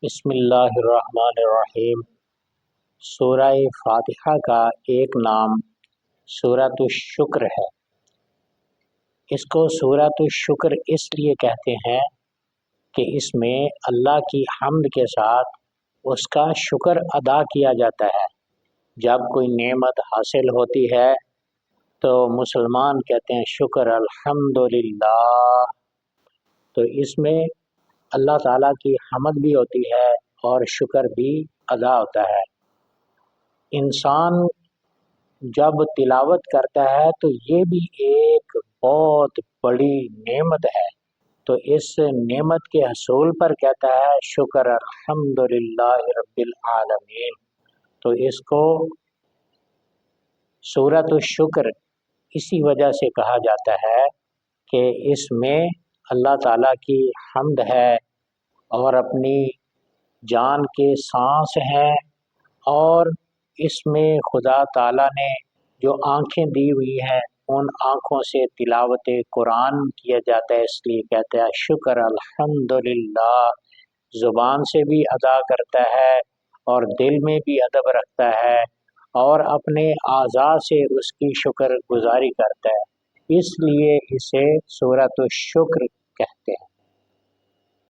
بسم اللہ الرحمن الرحیم۔ سورہ فاتحہ کا ایک نام سورۃ الشکر ہے۔ اس کو سورۃ الشکر اس لیے کہتے ہیں کہ اس میں اللہ کی حمد کے ساتھ اس کا شکر ادا کیا جاتا ہے۔ جب کوئی نعمت حاصل ہوتی ہے تو مسلمان کہتے ہیں شکر الحمدللہ، تو اس میں اللہ تعالیٰ کی حمد بھی ہوتی ہے اور شکر بھی ادا ہوتا ہے۔ انسان جب تلاوت کرتا ہے تو یہ بھی ایک بہت بڑی نعمت ہے، تو اس نعمت کے حصول پر کہتا ہے شکر الحمدللہ رب العالمین۔ تو اس کو سورۃ الشکر اسی وجہ سے کہا جاتا ہے کہ اس میں اللہ تعالیٰ کی حمد ہے اور اپنی جان کے سانس ہیں، اور اس میں خدا تعالیٰ نے جو آنکھیں دی ہوئی ہیں ان آنکھوں سے تلاوت قرآن کیا جاتا ہے، اس لیے کہتے ہیں شکر الحمدللہ۔ زبان سے بھی ادا کرتا ہے اور دل میں بھی ادب رکھتا ہے اور اپنے اعضاء سے اس کی شکر گزاری کرتا ہے، اس لیے اسے سورۃ الشکر کہتے ہیں۔